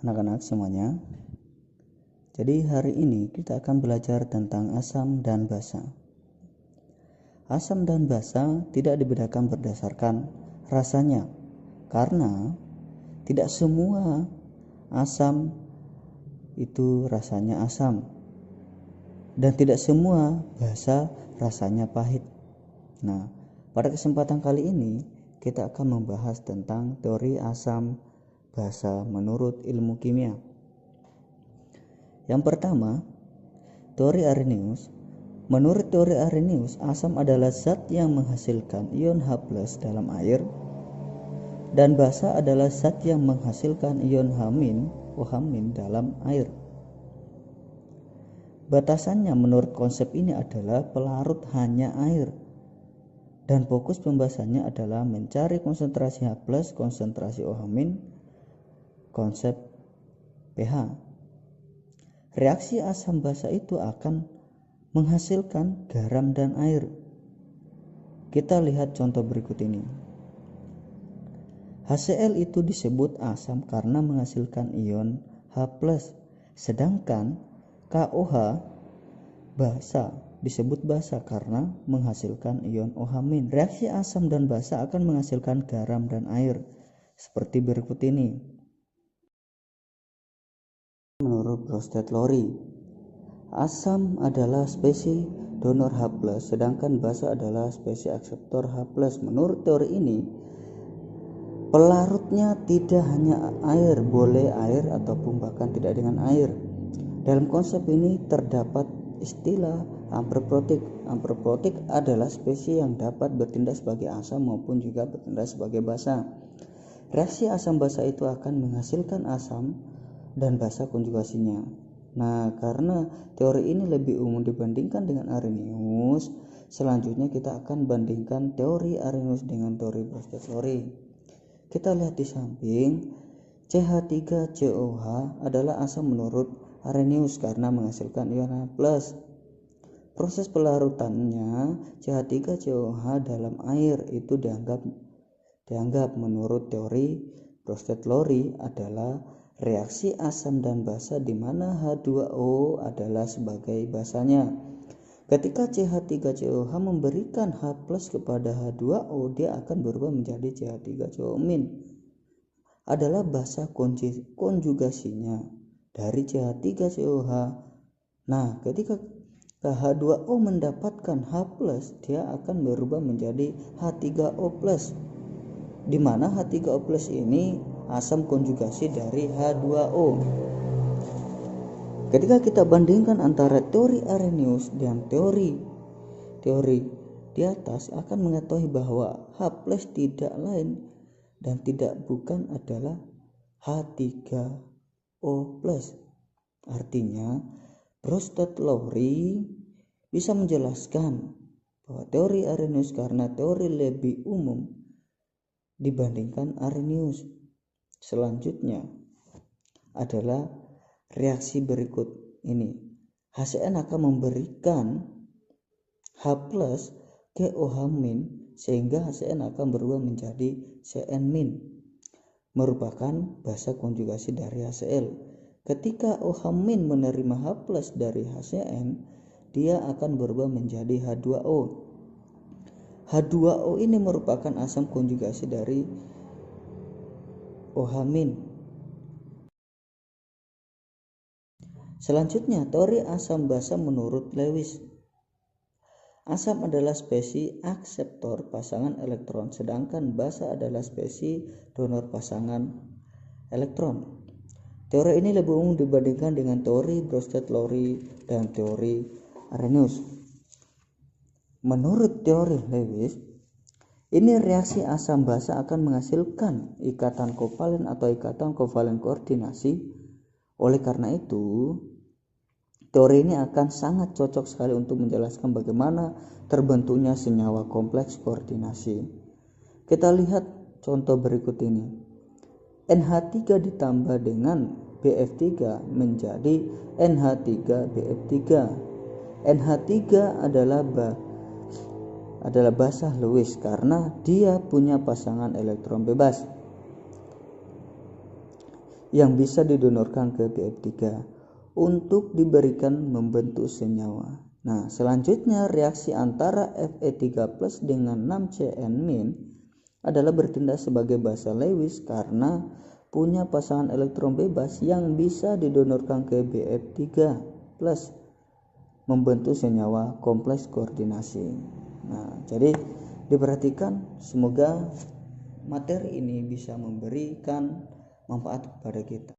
anak-anak semuanya. Jadi hari ini kita akan belajar tentang asam dan basa. Asam dan basa tidak dibedakan berdasarkan rasanya, karena tidak semua asam itu rasanya asam dan tidak semua basa rasanya pahit. Nah, pada kesempatan kali ini kita akan membahas tentang teori asam basa menurut ilmu kimia. Yang pertama, teori Arrhenius. Menurut teori Arrhenius, asam adalah zat yang menghasilkan ion H+ dalam air, dan basa adalah zat yang menghasilkan ion OH- dalam air. Batasannya menurut konsep ini adalah pelarut hanya air, dan fokus pembahasannya adalah mencari konsentrasi H+, konsentrasi OH-, konsep pH. Reaksi asam basa itu akan menghasilkan garam dan air. Kita lihat contoh berikut ini. HCl itu disebut asam karena menghasilkan ion H+, sedangkan KOH basa disebut basa karena menghasilkan ion OH-. Reaksi asam dan basa akan menghasilkan garam dan air seperti berikut ini. Menurut Bronsted-Lowry, asam adalah spesies donor H+, sedangkan basa adalah spesies akseptor H+. Menurut teori ini, pelarutnya tidak hanya air, boleh air ataupun bahkan tidak dengan air. Dalam konsep ini terdapat istilah amperprotik. Amperprotik adalah spesies yang dapat bertindak sebagai asam maupun juga bertindak sebagai basa. Reaksi asam basa itu akan menghasilkan asam dan basa konjugasinya. Nah, karena teori ini lebih umum dibandingkan dengan Arrhenius, selanjutnya kita akan bandingkan teori Arrhenius dengan teori Bronsted-Lowry. Kita lihat di samping, CH3COH adalah asam menurut Arrhenius karena menghasilkan ion H+. Proses pelarutannya CH3COH dalam air itu dianggap menurut teori Bronsted-Lowry adalah reaksi asam dan basa di mana H2O adalah sebagai basanya. Ketika CH3COH memberikan H+ kepada H2O, dia akan berubah menjadi CH3COO- adalah basa konjugasinya dari CH3COH. Nah, ketika H2O mendapatkan H+, dia akan berubah menjadi H3O+, di mana H3O+ ini asam konjugasi dari H2O. Ketika kita bandingkan antara teori Arrhenius dan teori di atas, akan mengetahui bahwa H+ tidak lain dan tidak bukan adalah H3O+. Artinya, Bronsted-Lowry bisa menjelaskan bahwa teori Arrhenius karena teori lebih umum dibandingkan Arrhenius. Selanjutnya adalah reaksi berikut ini. HCN akan memberikan H+ ke OH- sehingga HCN akan berubah menjadi Cn-, merupakan basa konjugasi dari HCl. Ketika OH- menerima H+ dari HCN, dia akan berubah menjadi H2O. H2O ini merupakan asam konjugasi dari OH-. Selanjutnya, teori asam basa menurut Lewis. Asam adalah spesies akseptor pasangan elektron, sedangkan basa adalah spesies donor pasangan elektron. Teori ini lebih umum dibandingkan dengan teori Bronsted-Lowry dan teori Arrhenius. Menurut teori Lewis, ini reaksi asam basa akan menghasilkan ikatan kovalen atau ikatan kovalen koordinasi. Oleh karena itu, teori ini akan sangat cocok sekali untuk menjelaskan bagaimana terbentuknya senyawa kompleks koordinasi. Kita lihat contoh berikut ini. NH3 ditambah dengan BF3 menjadi NH3BF3. NH3 adalah basa Lewis karena dia punya pasangan elektron bebas. yang bisa didonorkan ke BF3 untuk diberikan membentuk senyawa. Nah, selanjutnya reaksi antara Fe3+ dengan 6CN- adalah bertindak sebagai basa Lewis karena punya pasangan elektron bebas yang bisa didonorkan ke BF3+ membentuk senyawa kompleks koordinasi. Nah, jadi diperhatikan, semoga materi ini bisa memberikan manfaat kepada kita.